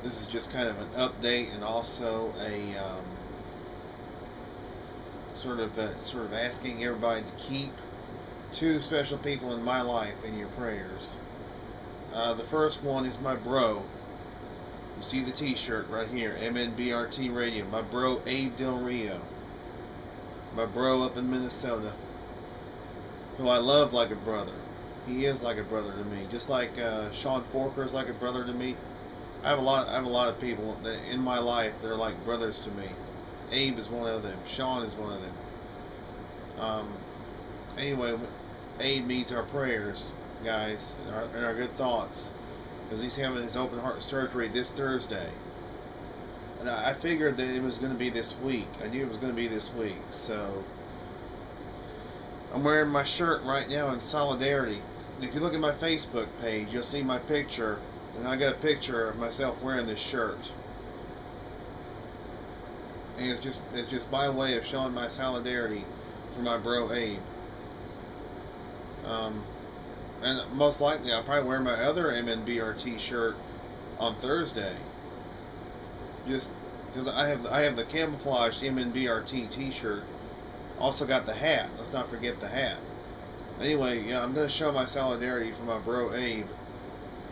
This is just kind of an update and also a sort of asking everybody to keep two special people in my life in your prayers. The first one is my bro. You see the T-shirt right here, MNBRT Radio. My bro Abe Del Rio. My bro up in Minnesota, who I love like a brother. He is like a brother to me, just like Sean Forker is like a brother to me. I have a lot of people that in my life that are like brothers to me. Abe is one of them. Sean is one of them. Um, anyway, Abe needs our prayers, guys, and our good thoughts, because he's having his open heart surgery this Thursday. And I figured that it was going to be this week. I knew it was going to be this week, so I'm wearing my shirt right now in solidarity. If you look at my Facebook page, you'll see my picture, and I got a picture of myself wearing this shirt. And it's just my way of showing my solidarity for my bro Abe. And most likely I'll probably wear my other MNBRT shirt on Thursday. Just because I have the camouflaged MNBRT T-shirt. Also got the hat. Let's not forget the hat. Anyway, yeah, I'm going to show my solidarity for my bro Abe,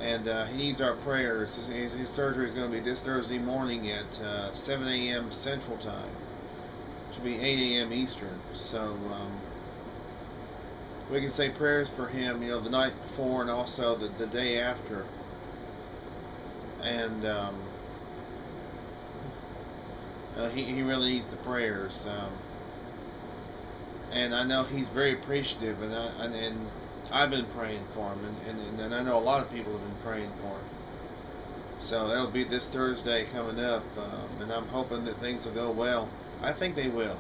and he needs our prayers. His surgery is going to be this Thursday morning at 7 a.m. Central Time, which will be 8 a.m. Eastern. So we can say prayers for him, you know, the night before and also the day after. And he really needs the prayers. And I know he's very appreciative, and I've been praying for him, and I know a lot of people have been praying for him. So that'll be this Thursday coming up, and I'm hoping that things will go well. I think they will.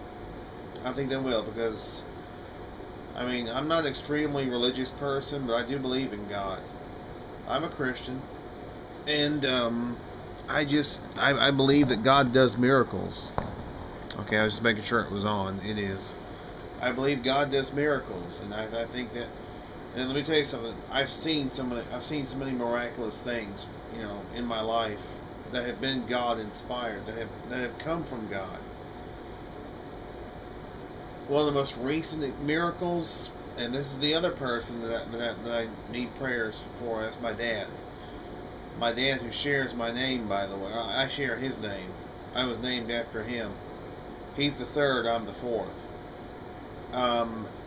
I think they will, because I mean, I'm not an extremely religious person, but I do believe in God. I'm a Christian, and I believe that God does miracles. Okay, I was just making sure it was on. It is. I believe God does miracles, and I think that. And let me tell you something. I've seen so many miraculous things, you know, in my life that have been God inspired, that have come from God. One of the most recent miracles, and this is the other person that I need prayers for. That's my dad. My dad, who shares my name, by the way. I share his name. I was named after him. He's the third. I'm the fourth.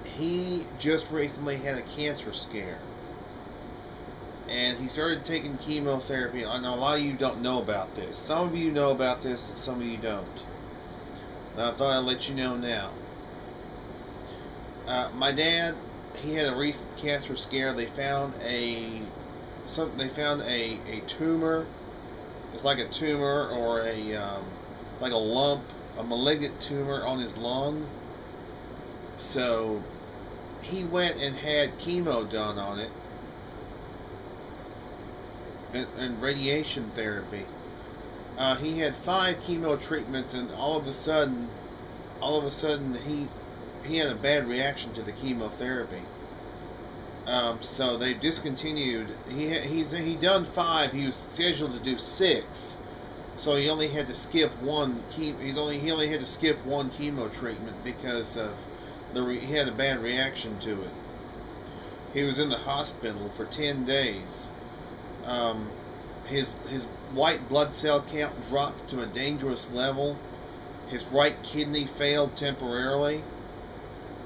He just recently had a cancer scare, and he started taking chemotherapy. I know a lot of you don't know about this. Some of you know about this, some of you don't. And I thought I'd let you know now. My dad, he had a recent cancer scare. They found a tumor. It's like a tumor or like a lump, a malignant tumor on his lung. So he went and had chemo done on it, and radiation therapy. He had 5 chemo treatments, and all of a sudden he had a bad reaction to the chemotherapy. So they discontinued. He done 5. He was scheduled to do 6. So he only had to skip one. He only had to skip one chemo treatment because of he had a bad reaction to it. He was in the hospital for 10 days. His white blood cell count dropped to a dangerous level. His right kidney failed temporarily.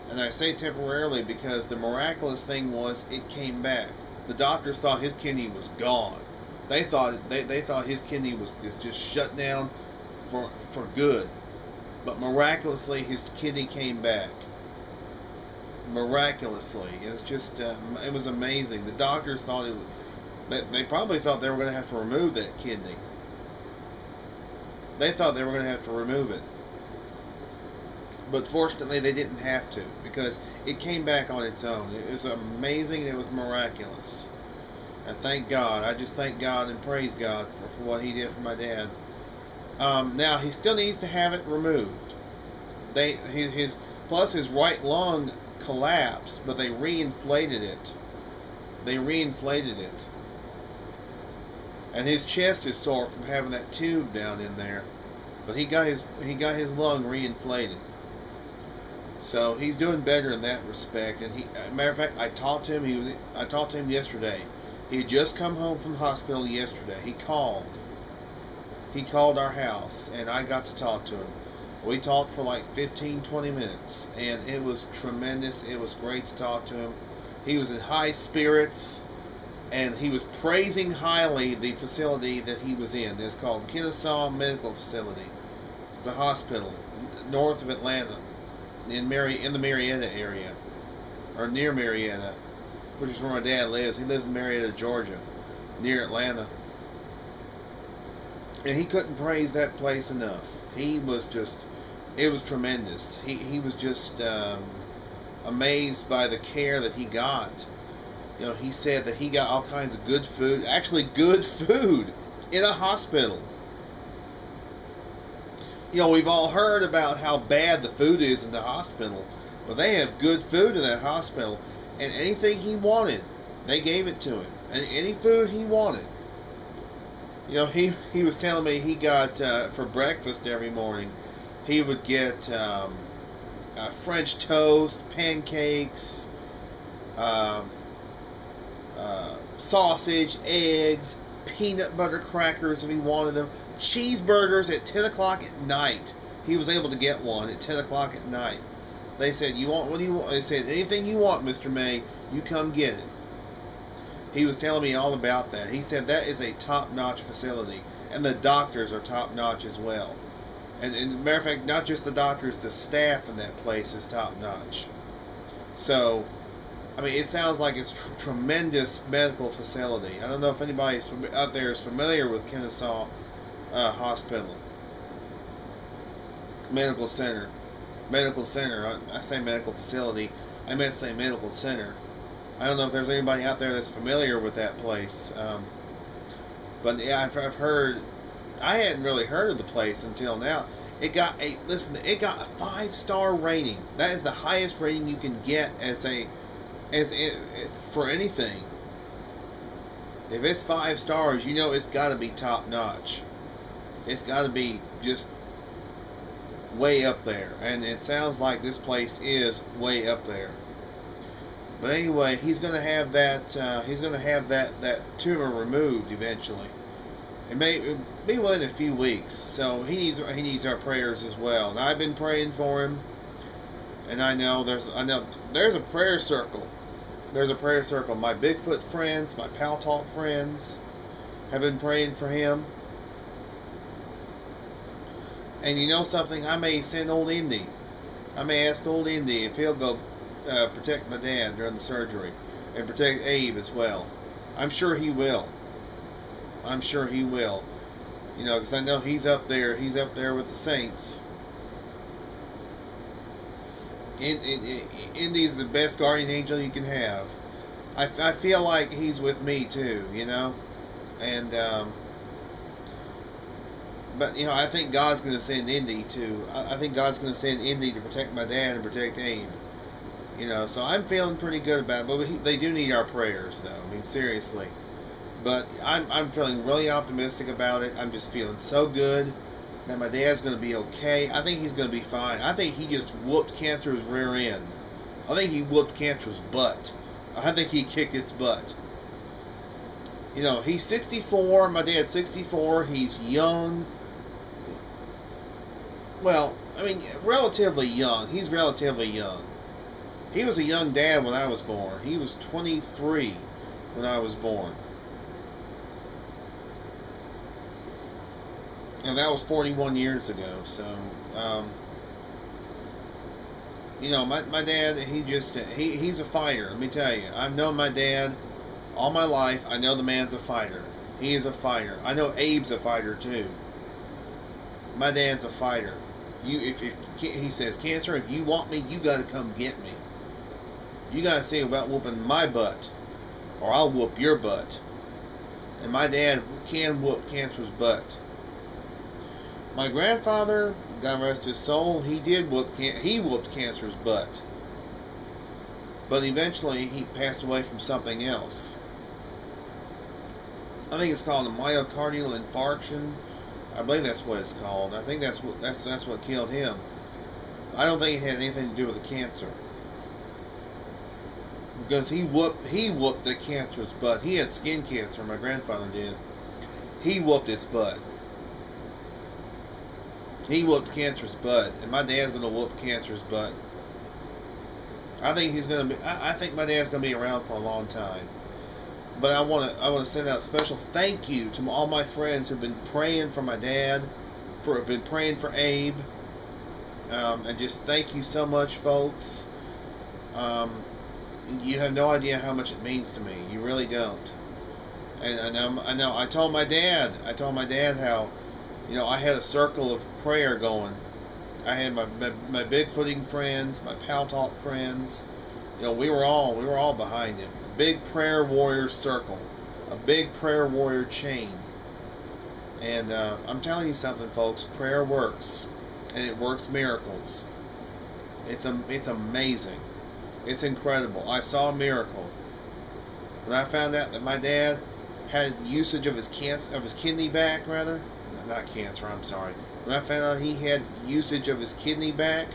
And I say temporarily because the miraculous thing was it came back. The doctors thought his kidney was gone. They thought his kidney was just shut down for good. But miraculously his kidney came back. Miraculously. It's just it was amazing. The doctors thought they probably thought they were going to have to remove that kidney. They thought they were going to have to remove it. But fortunately they didn't have to, because it came back on its own. It was amazing. It was miraculous. And thank God. I just thank God and praise God for what he did for my dad. Now he still needs to have it removed. Plus his right lung collapsed, but they reinflated it. and his chest is sore from having that tube down in there. But he got his lung reinflated, so he's doing better in that respect. And matter of fact, I talked to him. I talked to him yesterday. He had just come home from the hospital yesterday. He called our house, and I got to talk to him. We talked for like 15-20 minutes, and it was tremendous. It was great to talk to him. He was in high spirits, and he was praising highly the facility that he was in. It's called Kennesaw Medical Facility. It's a hospital north of Atlanta, in the Marietta area, or near Marietta, which is where my dad lives. He lives in Marietta, Georgia, near Atlanta. And he couldn't praise that place enough. He was just, it was tremendous. He was just amazed by the care that he got. You know, he said that he got all kinds of good food, actually good food, in a hospital. You know, we've all heard about how bad the food is in the hospital, but they have good food in that hospital. And anything he wanted, they gave it to him. And any food he wanted. You know, he was telling me he got, for breakfast every morning, he would get French toast, pancakes, sausage, eggs, peanut butter crackers if he wanted them, cheeseburgers at 10 o'clock at night. He was able to get one at 10 o'clock at night. They said, what do you want? They said, anything you want, Mr. May, you come get it. He was telling me all about that. He said that is a top-notch facility, and the doctors are top-notch as well. And matter of fact, not just the doctors, the staff in that place is top-notch. So, I mean, it sounds like it's a tremendous medical facility. I don't know if anybody out there is familiar with Kennesaw Hospital. Medical Center. I say medical facility. I meant to say medical center. I don't know if there's anybody out there that's familiar with that place. But yeah, I've heard. I hadn't really heard of the place until now. It got a 5-star rating. That is the highest rating you can get for anything. If it's 5 stars, you know it's got to be top notch. It's got to be just way up there, and it sounds like this place is way up there. But anyway, he's going to have that. He's going to have that tumor removed eventually. It may be within a few weeks. So he needs our prayers as well. And I've been praying for him. And I know there's a prayer circle. There's a prayer circle. My Bigfoot friends, my Pal Talk friends, have been praying for him. And you know something? I may send old Indy. I may ask old Indy if he'll go protect my dad during the surgery, and protect Abe as well. I'm sure he will. I'm sure he will. You know, because I know he's up there. He's up there with the saints. Indy's the best guardian angel you can have. I feel like he's with me too. You know, and but you know, I think God's going to send Indy too. I think God's going to send Indy to protect my dad and protect Abe. You know, so I'm feeling pretty good about it. But they do need our prayers, though. I mean, seriously. But I'm feeling really optimistic about it. I'm just feeling so good that my dad's going to be okay. I think he's going to be fine. I think he just whooped cancer's rear end. I think he whooped cancer's butt. I think he kicked its butt. You know, he's 64. My dad's 64. He's young. Well, I mean, relatively young. He's relatively young. He was a young dad when I was born. He was 23 when I was born. And that was 41 years ago. So, you know, my dad, he's a fighter. Let me tell you. I've known my dad all my life. I know the man's a fighter. He is a fighter. I know Abe's a fighter too. My dad's a fighter. If he says, "Cancer, if you want me, you got to come get me. You got to see about whooping my butt, or I'll whoop your butt." And my dad can whoop cancer's butt. My grandfather, God rest his soul, he whooped cancer's butt. But eventually he passed away from something else. I think it's called a myocardial infarction. I believe that's what it's called. I think that's what killed him. I don't think it had anything to do with the cancer, because he whooped the cancer's butt. He had skin cancer. My grandfather did. He whooped its butt. He whooped cancer's butt, and my dad's gonna whoop cancer's butt. I think he's gonna be. I think my dad's gonna be around for a long time. But I want to send out a special thank you to all my friends who've been praying for my dad, have been praying for Abe, and just thank you so much, folks. You have no idea how much it means to me. You really don't. And I know. I told my dad how, I had a circle of prayer going. I had my Bigfooting friends, my Pal Talk friends. We were all behind him. A big prayer warrior circle, a big prayer warrior chain. And I'm telling you something, folks. Prayer works, and it works miracles. It's amazing. It's incredible. I saw a miracle when I found out that my dad had usage of his kidney back, rather. Not cancer. I'm sorry. When I found out he had usage of his kidney back,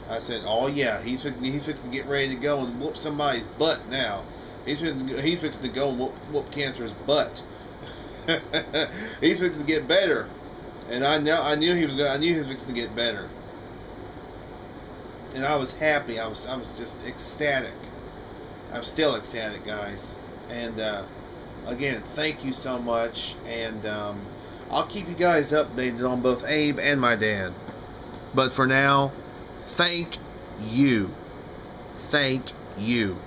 I said, "Oh yeah, he's fixing to get ready to go and whoop somebody's butt now. He's fixing to go and whoop cancer's butt. He's fixing to get better." And I knew he was fixing to get better. And I was happy. I was just ecstatic. I'm still ecstatic, guys. And again, thank you so much. And I'll keep you guys updated on both Abe and my dad. But for now, thank you. Thank you.